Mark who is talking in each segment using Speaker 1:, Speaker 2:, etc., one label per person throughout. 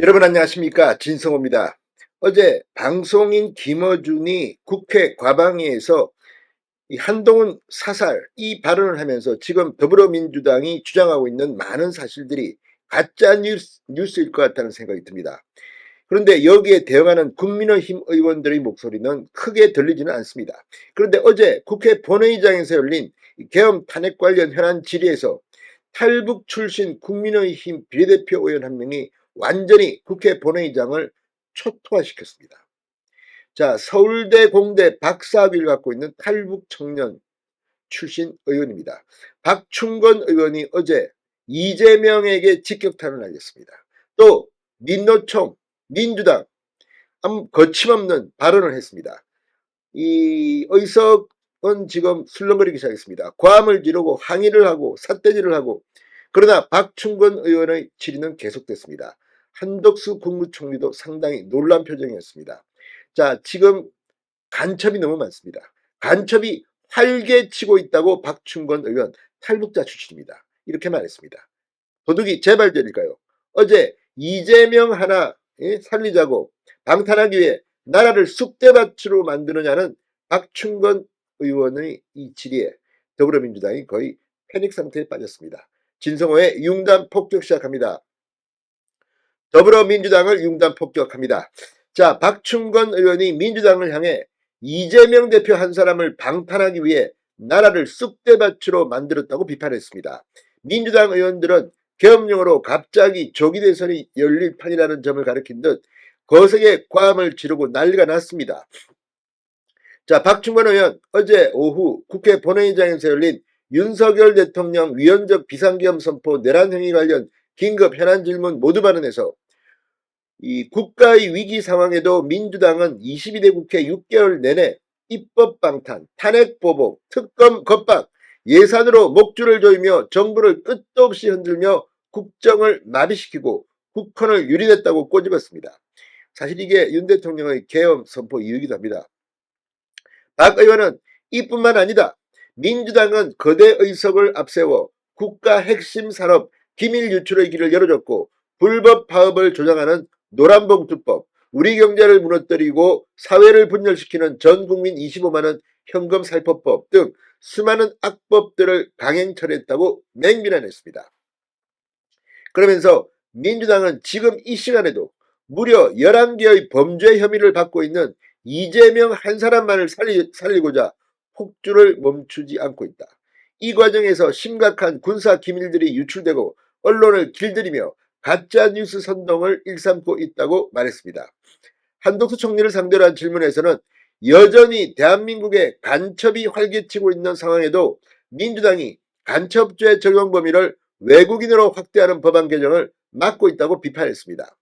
Speaker 1: 여러분 안녕하십니까, 진성호입니다. 어제 방송인 김어준이 국회 과방위에서 이 한동훈 사살 이 발언을 하면서 지금 더불어민주당이 주장하고 있는 많은 사실들이 가짜 뉴스일 것 같다는 생각이 듭니다. 그런데 여기에 대응하는 국민의힘 의원들의 목소리는 크게 들리지는 않습니다. 그런데 어제 국회 본회의장에서 열린 계엄 탄핵 관련 현안 질의에서 탈북 출신 국민의힘 비례대표 의원 한 명이 완전히 국회 본회의장을 초토화시켰습니다. 자, 서울대 공대 박사학위를 갖고 있는 탈북 청년 출신 의원입니다. 박충건 의원이 어제 이재명에게 직격탄을 날렸습니다. 또 민노총, 민주당 거침없는 발언을 했습니다. 이 의석은 지금 술렁거리기 시작했습니다. 고함을 지르고 항의를 하고 삿대질을 하고, 그러나 박충건 의원의 질의는 계속됐습니다. 한덕수 국무총리도 상당히 놀란 표정이었습니다. 자, 지금 간첩이 너무 많습니다. 간첩이 활개치고 있다고 박충건 의원, 탈북자 출신입니다, 이렇게 말했습니다. 도둑이 재발견일까요? 어제 이재명 하나 살리자고 방탄하기 위해 나라를 쑥대밭으로 만드느냐는 박충건 의원의 이 질의에 더불어민주당이 거의 패닉 상태에 빠졌습니다. 진성호의 융단 폭격 시작합니다. 더불어민주당을 융단 폭격합니다. 자, 박충건 의원이 민주당을 향해 이재명 대표 한 사람을 방탄하기 위해 나라를 쑥대밭으로 만들었다고 비판했습니다. 민주당 의원들은 계엄령으로 갑자기 조기 대선이 열릴 판이라는 점을 가리킨 듯 거세게 고함을 지르고 난리가 났습니다. 자, 박충건 의원 어제 오후 국회 본회의장에서 열린 윤석열 대통령 위헌적 비상계엄 선포 내란 행위 관련 긴급 현안 질문 모두 발언에서 이 국가의 위기 상황에도 민주당은 22대 국회 6개월 내내 입법 방탄, 탄핵 보복, 특검 겁박, 예산으로 목줄을 조이며 정부를 끝도 없이 흔들며 국정을 마비시키고 국헌을 유린했다고 꼬집었습니다. 사실 이게 윤 대통령의 계엄 선포 이유이기도 합니다. 박 의원은 이뿐만 아니다. 민주당은 거대 의석을 앞세워 국가 핵심 산업 기밀 유출의 길을 열어줬고 불법 파업을 조장하는 노란봉투법, 우리 경제를 무너뜨리고 사회를 분열시키는 전국민 25만원 현금 살포법 등 수많은 악법들을 강행 처리했다고 맹비난했습니다. 그러면서 민주당은 지금 이 시간에도 무려 11개의 범죄 혐의를 받고 있는 이재명 한 사람만을 살리고자 폭주를 멈추지 않고 있다. 이 과정에서 심각한 군사 기밀들이 유출되고 언론을 길들이며 가짜 뉴스 선동을 일삼고 있다고 말했습니다. 한덕수 총리를 상대로 한 질문에서는 여전히 대한민국의 간첩이 활개치고 있는 상황에도 민주당이 간첩죄 적용 범위를 외국인으로 확대하는 법안 개정을 막고 있다고 비판했습니다.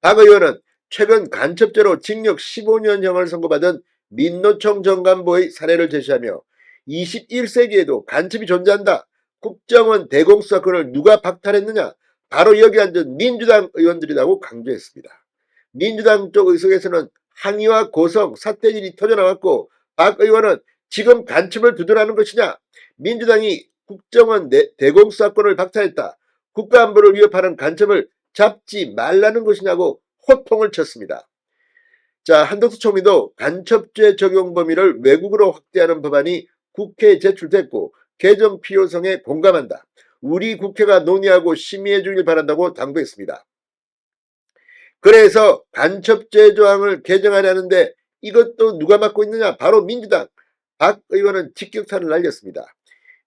Speaker 1: 박 의원은 최근 간첩죄로 징역 15년형을 선고받은 민노총 전 간부의 사례를 제시하며 21세기에도 간첩이 존재한다. 국정원 대공수 사건을 누가 박탈했느냐? 바로 여기 앉은 민주당 의원들이라고 강조했습니다. 민주당 쪽 의석에서는 항의와 고성, 삿대질이 터져나왔고 박 의원은 지금 간첩을 두둔하는 것이냐? 민주당이 국정원 대공수 사건을 박탈했다. 국가안보를 위협하는 간첩을 잡지 말라는 것이냐고 호통을 쳤습니다. 자, 한덕수 총리도 간첩죄 적용 범위를 외국으로 확대하는 법안이 국회에 제출됐고 개정 필요성에 공감한다. 우리 국회가 논의하고 심의해 주길 바란다고 당부했습니다. 그래서 간첩죄 조항을 개정하려는데 이것도 누가 맡고 있느냐? 바로 민주당. 박 의원은 직격탄을 날렸습니다.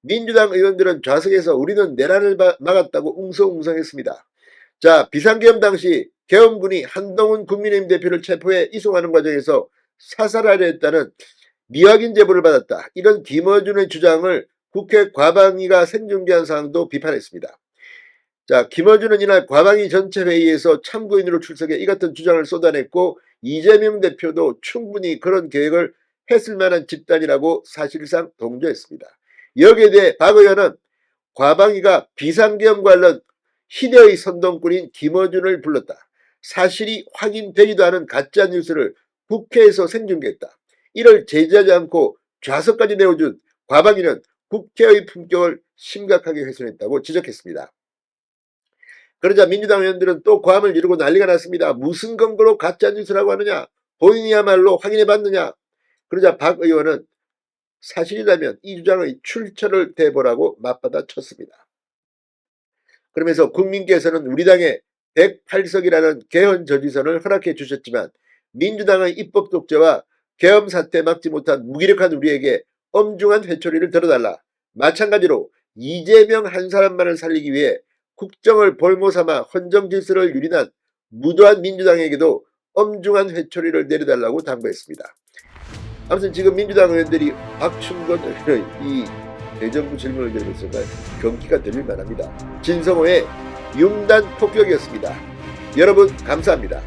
Speaker 1: 민주당 의원들은 좌석에서 우리는 내란을 막았다고 웅성웅성했습니다. 자, 비상계엄 당시 계엄군이 한동훈 국민의힘 대표를 체포해 이송하는 과정에서 사살하려 했다는 미확인 제보를 받았다. 이런 김어준의 주장을 국회 과방위가 생중계한 상황도 비판했습니다. 자, 김어준은 이날 과방위 전체 회의에서 참고인으로 출석해 이 같은 주장을 쏟아냈고 이재명 대표도 충분히 그런 계획을 했을 만한 집단이라고 사실상 동조했습니다. 여기에 대해 박 의원은 과방위가 비상계엄 관련 희대의 선동꾼인 김어준을 불렀다. 사실이 확인되지도 않은 가짜 뉴스를 국회에서 생중계했다. 이를 제지하지 않고 좌석까지 내어준 과방위는 국회의 품격을 심각하게 훼손했다고 지적했습니다. 그러자 민주당 의원들은 또 고함을 지르고 난리가 났습니다. 무슨 근거로 가짜뉴스라고 하느냐? 본인이야말로 확인해봤느냐? 그러자 박 의원은 사실이라면 이 주장의 출처를 대보라고 맞받아쳤습니다. 그러면서 국민께서는 우리 당에 108석이라는 개헌 저지선을 허락해 주셨지만 민주당의 입법 독재와 계엄 사태 막지 못한 무기력한 우리에게 엄중한 회초리를 들어달라. 마찬가지로 이재명 한 사람만을 살리기 위해 국정을 볼모삼아 헌정 질서를 유린한 무도한 민주당에게도 엄중한 회초리를 내려달라고 당부했습니다. 아무튼 지금 민주당 의원들이 박충건 의원의 이 대정부 질문을 들으면서 경기가 들릴 만합니다. 진성호의 융단 폭격이었습니다. 여러분 감사합니다.